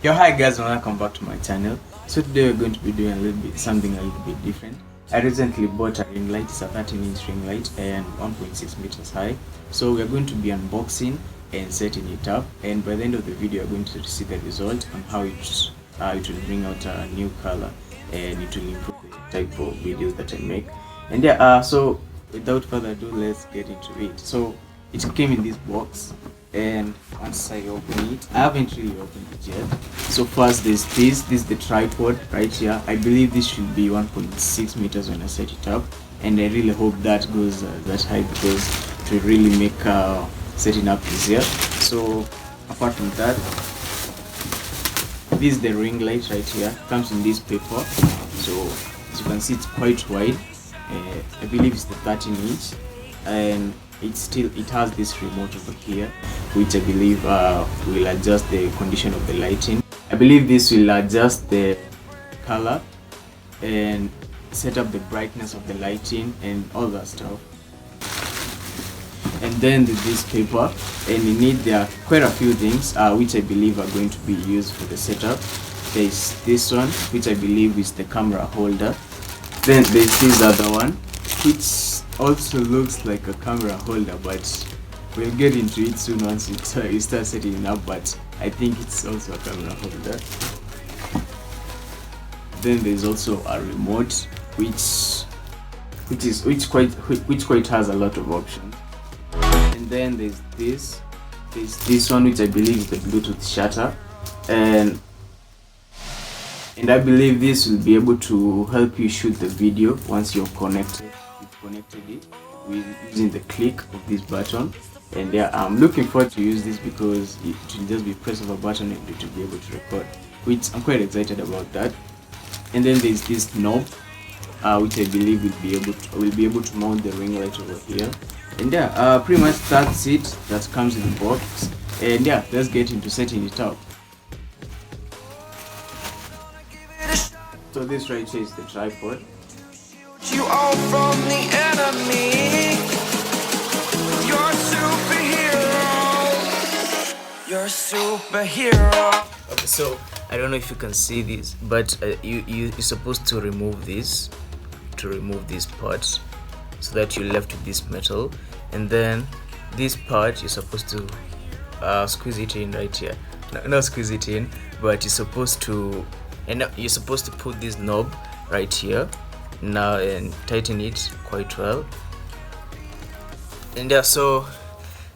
Yo, hi guys, and welcome back to my channel. So today we're going to be doing something a little bit different. I recently bought a ring light. It's a 13-inch ring light and 1.6 meters high. So we're going to be unboxing and setting it up, and by the end of the video you're going to see the result on how it will bring out a new color, and it will improve the type of videos that I make. And yeah, so without further ado, let's get into it. So it came in this box, and once I open it, I haven't really opened it yet. So first there's this is the tripod right here. I believe this should be 1.6 meters when I set it up, and I really hope that goes that high, because it will really make setting up easier. So apart from that, this is the ring light right here. It comes in this paper, so as you can see it's quite wide. I believe it's the 13-inch, and it has this remote over here, which I believe will adjust the condition of the lighting. I believe this will adjust the color and set up the brightness of the lighting and all that stuff. And then this paper, and in it there are quite a few things which I believe are going to be used for the setup. There's this one, which I believe is the camera holder. Then there's this other one, which also looks like a camera holder, but we'll get into it soon once you start setting it up. But I think it's also a camera holder. Then there's also a remote, which quite has a lot of options. And then there's this one, which I believe is the Bluetooth shutter, and I believe this will be able to help you shoot the video once you've connected it with using the click of this button. And yeah, I'm looking forward to use this, because it will just be press of a button and it will be able to record, which I'm quite excited about that. And then there's this knob, which I believe will be able to mount the ring light over here. And yeah, pretty much that's it. That comes in the box. And yeah, let's get into setting it up. So this right here is the tripod. You all from the enemy. You're a superhero. Okay, so I don't know if you can see this, but you're supposed to remove this part, so that you're left with this metal, and then this part you're supposed to squeeze it in right here. Not squeeze it in, but you're supposed to put this knob right here now and tighten it quite well. And yeah, so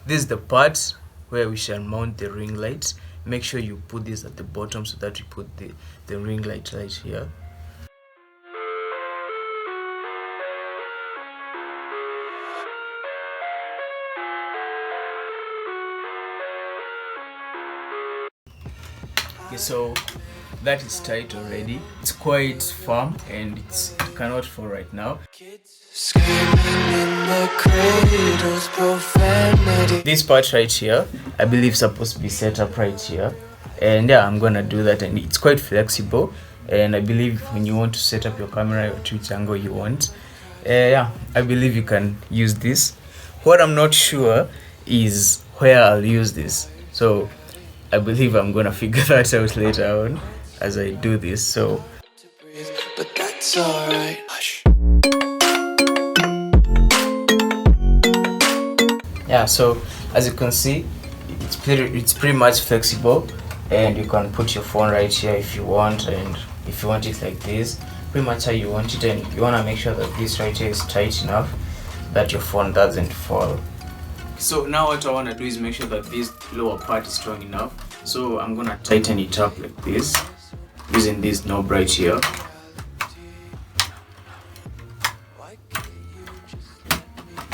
this is the part where we shall mount the ring light. Make sure you put this at the bottom, so that you put the ring light right here. Okay, so that is tight already. It's quite firm, and it cannot fall right now. This part right here, I believe, supposed to be set up right here, and yeah, I'm gonna do that. And it's quite flexible, and I believe when you want to set up your camera at which angle you want, yeah, I believe you can use this. What I'm not sure is where I'll use this, so I believe I'm gonna figure that out later on as I do this. So But that's alright. yeah, so as you can see, it's pretty much flexible, and you can put your phone right here if you want, and if you want it like this, pretty much how you want it. And you want to make sure that this right here is tight enough that your phone doesn't fall. So now what I want to do is make sure that this lower part is strong enough, so I'm gonna tighten it up like this using this knob right here.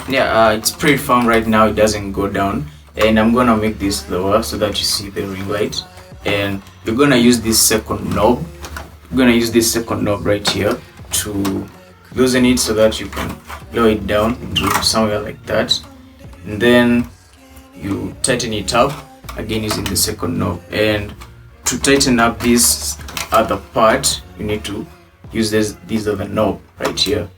Yeah, it's pretty firm right now, it doesn't go down, and I'm gonna make this lower so that you see the ring light. And you're gonna use this second knob. You're gonna use this second knob right here to loosen it, so that you can lower it down into somewhere like that, and then you tighten it up again using the second knob. And to tighten up this other part, you need to use this other knob right here.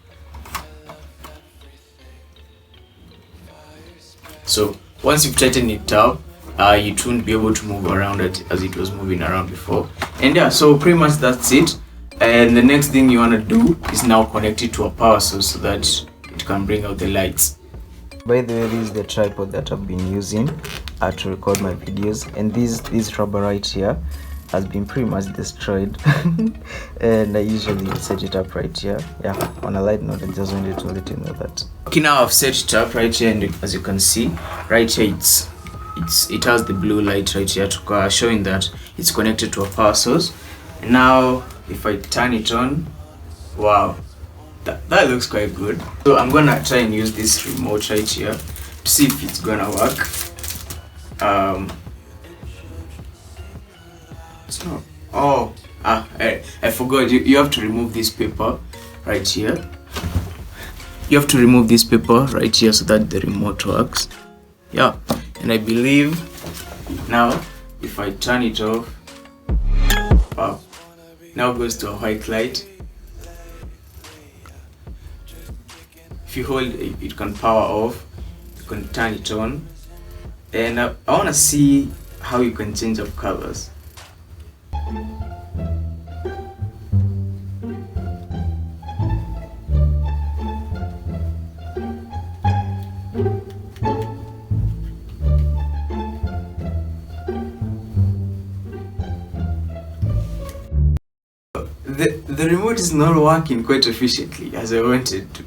So once you've tightened it up, it won't be able to move around it as it was moving around before. And yeah, so pretty much that's it. And the next thing you want to do is now connect it to a power source so that it can bring out the lights. By the way, this is the tripod that I've been using to record my videos, and this rubber right here has been pretty much destroyed and I usually set it up right here. Yeah, on a light note, I just wanted to let you know that. Okay, now I've set it up right here, and as you can see right here, it has the blue light right here showing that it's connected to a power source. And now if I turn it on, wow, that looks quite good. So I'm gonna try and use this remote right here to see if it's gonna work. It's not. Oh, I forgot. You have to remove this paper right here. You have to remove this paper right here so that the remote works. Yeah, and I believe now if I turn it off, wow, now it goes to a white light. If you hold it, it can power off. You can turn it on, and I want to see how you can change up colors. The remote is not working quite efficiently as I wanted to.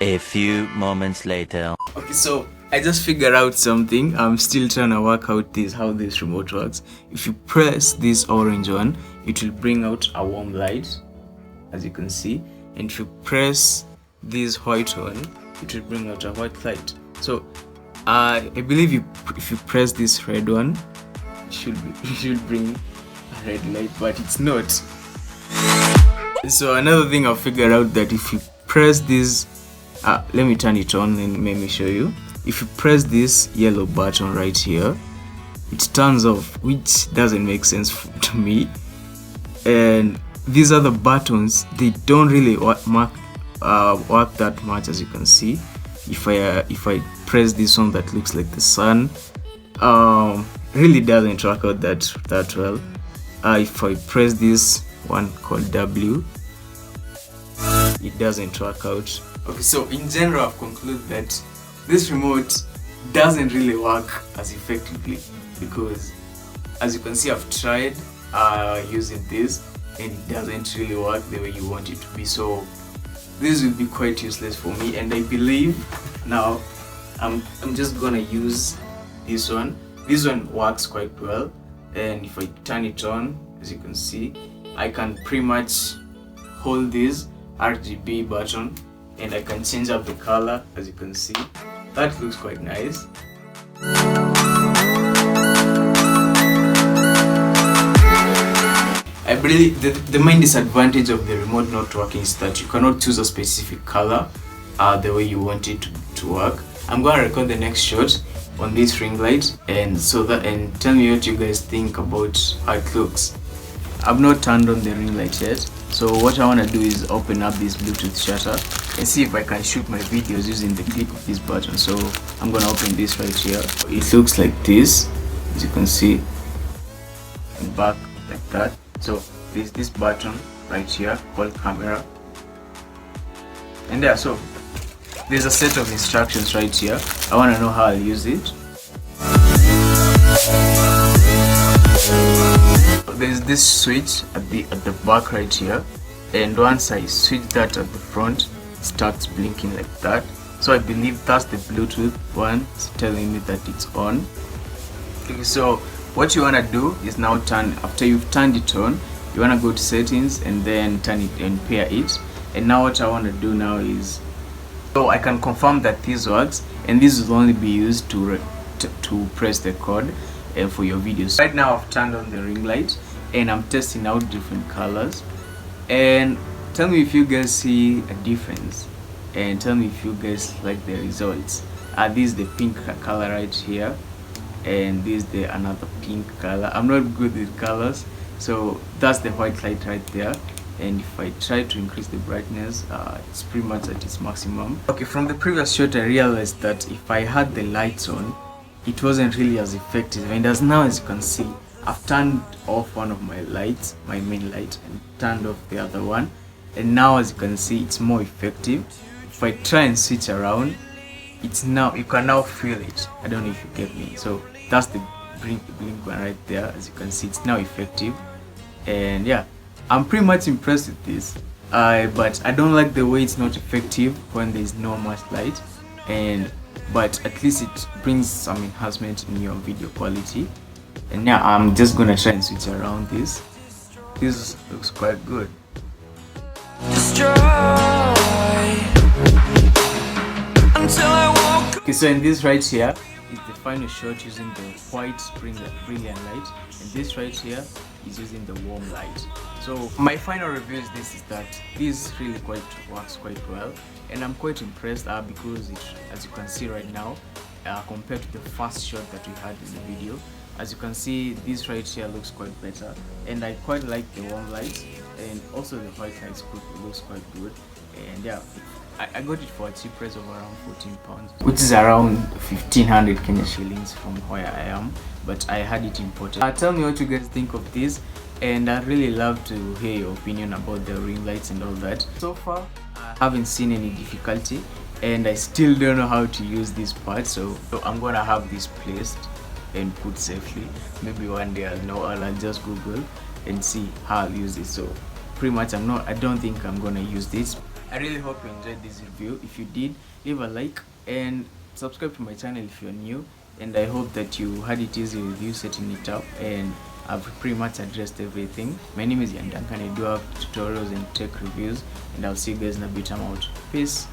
A few moments later. Okay, so I just figured out something. I'm still trying to work out how this remote works. If you press this orange one, it will bring out a warm light, as you can see. And if you press this white one, it will bring out a white light. So I believe if you press this red one, it should bring a red light, but it's not. So another thing I figured out that if you press this, let me turn it on and let me show you. If you press this yellow button right here, it turns off, which doesn't make sense to me. And these other buttons, they don't really work that much, as you can see. If I press this one that looks like the sun, really doesn't work out that well. If I press this one called W, it doesn't work out. Okay, so in general I've concluded that this remote doesn't really work as effectively, because as you can see I've tried using this and it doesn't really work the way you want it to be. So this will be quite useless for me, and I believe now I'm just gonna use this one. This one works quite well, and if I turn it on, as you can see, I can pretty much hold this RGB button and I can change up the color. As you can see, that looks quite nice. I believe the main disadvantage of the remote not working is that you cannot choose a specific color the way you want it to work. I'm gonna record the next shot on this ring light, and tell me what you guys think about how it looks. I've not turned on the ring light yet, so what I want to do is open up this Bluetooth shutter and see if I can shoot my videos using the click of this button. So I'm gonna open this right here. It looks like this, as you can see, and back like that. So there's this button right here called camera, and yeah, so there's a set of instructions right here. I want to know how I'll use it. There's this switch at the back right here, and once I switch that at the front, it starts blinking like that. So I believe that's the Bluetooth one. It's telling me that it's on. Okay, so what you want to do is now after you've turned it on, you want to go to settings and then turn it and pair it. And now what I want to do now is, so I can confirm that this works, and this will only be used to press the code for your videos. Right now I've turned on the ring light and I'm testing out different colors, and tell me if you guys see a difference, and tell me if you guys like the results. This is the pink color right here, and this is the another pink color. I'm not good with colors, so that's the white light right there, and if I try to increase the brightness, it's pretty much at its maximum. Okay, from the previous shot I realized that if I had the lights on, it wasn't really as effective, and as you can see, I've turned off one of my lights, my main light, and turned off the other one, and now as you can see it's more effective. If I try and switch around, you can now feel it. I don't know if you get me. So that's the blink one right there. As you can see, it's now effective, and yeah, I'm pretty much impressed with this. But I don't like the way it's not effective when there's no much light, but at least it brings some enhancement in your video quality. And yeah, I'm just gonna try and switch around this. This looks quite good. Okay, so in this right here is the final shot using the white brilliant light, and this right here is using the warm light. So my final review is that this really works quite well, and I'm quite impressed because as you can see right now, compared to the first shot that we had in the video, as you can see, this right here looks quite better, and I quite like the warm light, and also the white light looks quite good. And yeah, I got it for a cheap price of around £14, which is around 1500 Kenya shillings from where I am, but I had it imported. Tell me what you guys think of this, and I'd really love to hear your opinion about the ring lights and all that. So far I haven't seen any difficulty, and I still don't know how to use this part, so I'm gonna have this placed and put safely. Maybe one day I'll know, or I'll just Google and see how I'll use it. So pretty much I don't think I'm gonna use this. I really hope you enjoyed this review. If you did, leave a like and subscribe to my channel if you're new, and I hope that you had it easy with you setting it up, and I've pretty much addressed everything. My name is Yandankan. I do have tutorials and tech reviews, and I'll see you guys in a bit. I'm out. Peace.